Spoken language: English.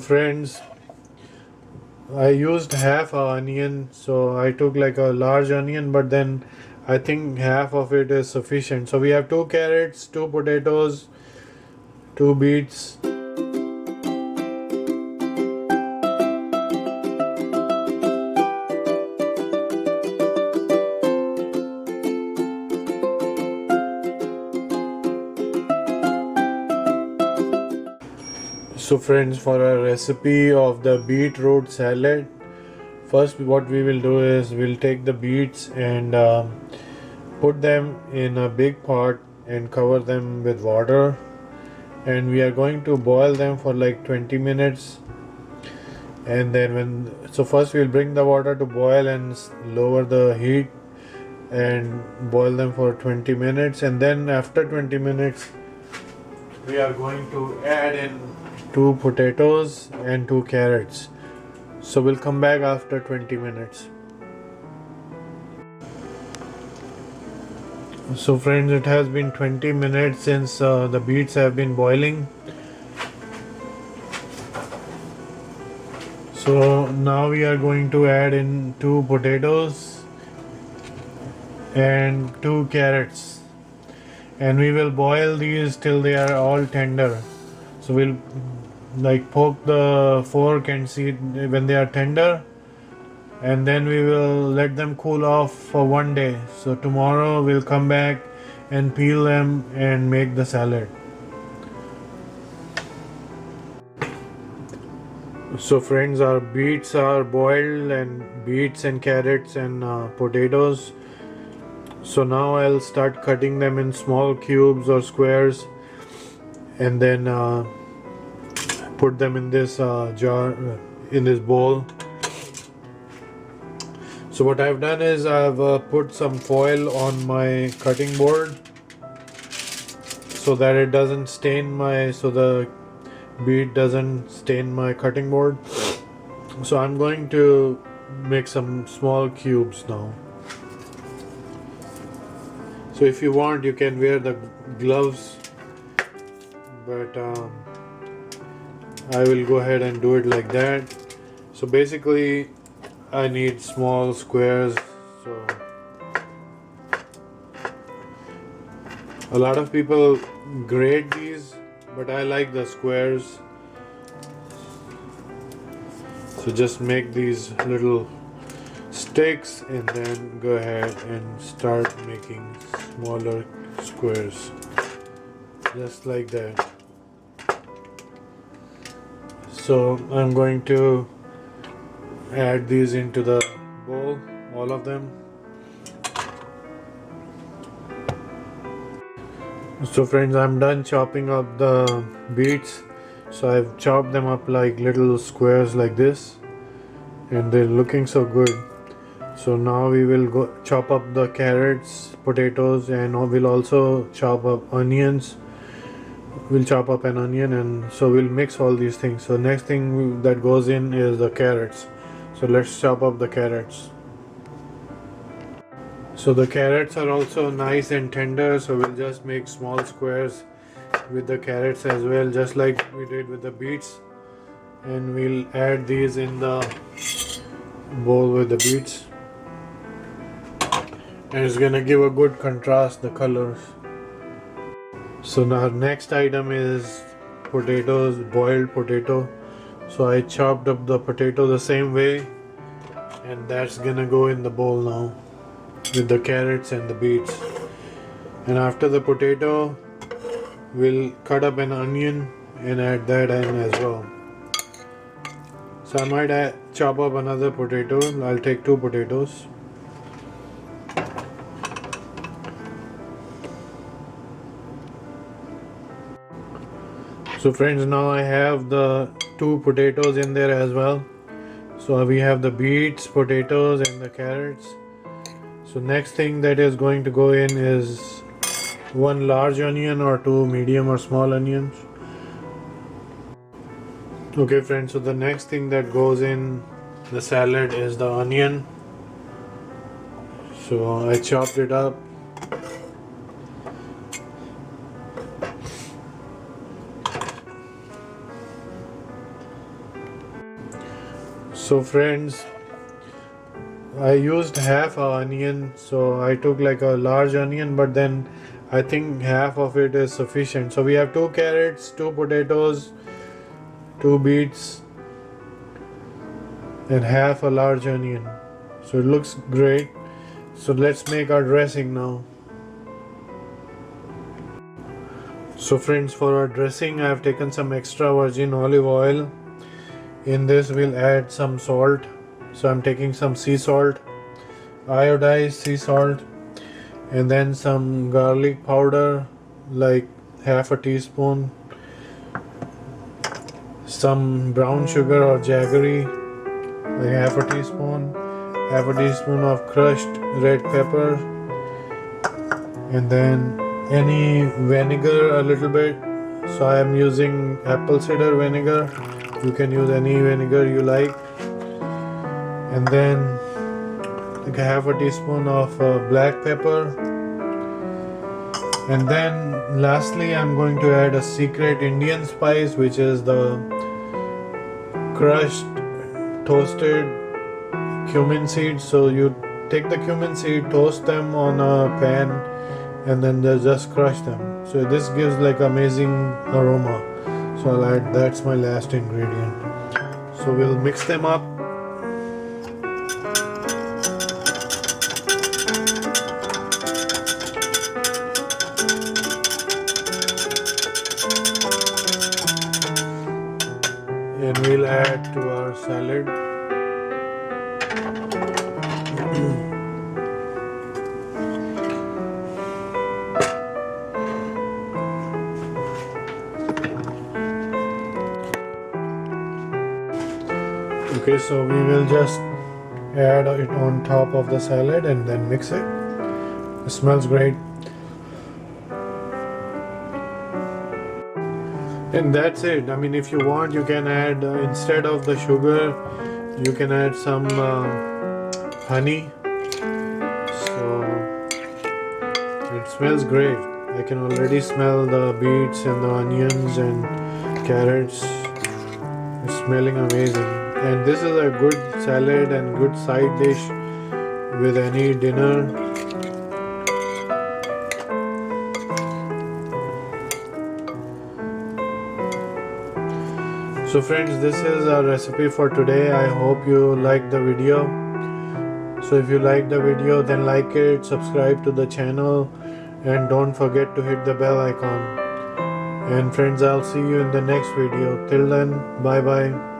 Friends, I used half a onion, so I took like a large onion, but then I think half of it is sufficient. So we have two carrots, two potatoes, two beets. So friends, for a recipe of the beetroot salad, first what we will do is we'll take the beets and put them in a big pot and cover them with water, and we are going to boil them for like 20 minutes. And then first we'll bring the water to boil and lower the heat and boil them for 20 minutes, and then after 20 minutes we are going to add in two potatoes and two carrots. So we'll come back after 20 minutes. So friends, it has been 20 minutes since the beets have been boiling. So now we are going to add in two potatoes and two carrots, and we will boil these till they are all tender. So we'll like poke the fork and see when they are tender, and then we will let them cool off for one day. So tomorrow we'll come back and peel them and make the salad. So friends, our beets are boiled, and beets and carrots and potatoes. So now I'll start cutting them in small cubes or squares, and then put them in this jar, in this bowl. So what I've done is I've put some foil on my cutting board so that it doesn't stain so the beet doesn't stain my cutting board. So I'm going to make some small cubes now. So if you want, you can wear the gloves, but I will go ahead and do it like that. So basically I need small squares. So a lot of people grate these, but I like the squares. So just make these little sticks and then go ahead and start making smaller squares, just like that. So I'm going to add these into the bowl, all of them. So friends, I'm done chopping up the beets. So I've chopped them up like little squares like this, and they're looking so good. So now we will go chop up the carrots, potatoes, and we'll also chop up onions. We'll chop up an onion, and so we'll mix all these things. So next thing that goes in is the carrots. So let's chop up the carrots. So the carrots are also nice and tender, so we'll just make small squares with the carrots as well, just like we did with the beets. And we'll add these in the bowl with the beets, and it's gonna give a good contrast, the colors. So now next item is potatoes, boiled potato. So I chopped up the potato the same way, and that's gonna go in the bowl now with the carrots and the beets. And after the potato, we'll cut up an onion and add that in as well. So I might chop up another potato. I'll take two potatoes. So friends, now I have the two potatoes in there as well. So we have the beets, potatoes, and the carrots. So next thing that is going to go in is one large onion or two medium or small onions. Okay friends, so the next thing that goes in the salad is the onion. So I chopped it up. So friends, I used half a onion, so I took like a large onion, but then I think half of it is sufficient. So we have 2 carrots, 2 potatoes, 2 beets, and half a large onion. So it looks great. So let's make our dressing now. So friends, for our dressing I have taken some extra virgin olive oil. In this we'll add some salt. So I'm taking some sea salt, iodized sea salt, and then some garlic powder, like half a teaspoon, some brown sugar or jaggery, like half a teaspoon of crushed red pepper, and then any vinegar a little bit. So I am using apple cider vinegar. You can use any vinegar you like. And then like half a teaspoon of black pepper. And then lastly I'm going to add a secret Indian spice, which is the crushed toasted cumin seeds. So you take the cumin seed, toast them on a pan, and then just crush them. So this gives like amazing aroma. So I'll add, that's my last ingredient. So we'll mix them up. And we'll add to our salad. Okay, so we will just add it on top of the salad and then mix it. It smells great. And that's it. I mean, if you want, you can add instead of the sugar, you can add some honey. So it smells great. I can already smell the beets and the onions and carrots. It's smelling amazing. And this is a good salad and good side dish with any dinner. So friends, this is our recipe for today. I hope you liked the video. So if you liked the video, then like it, subscribe to the channel, and don't forget to hit the bell icon. And friends, I'll see you in the next video. Till then, bye bye.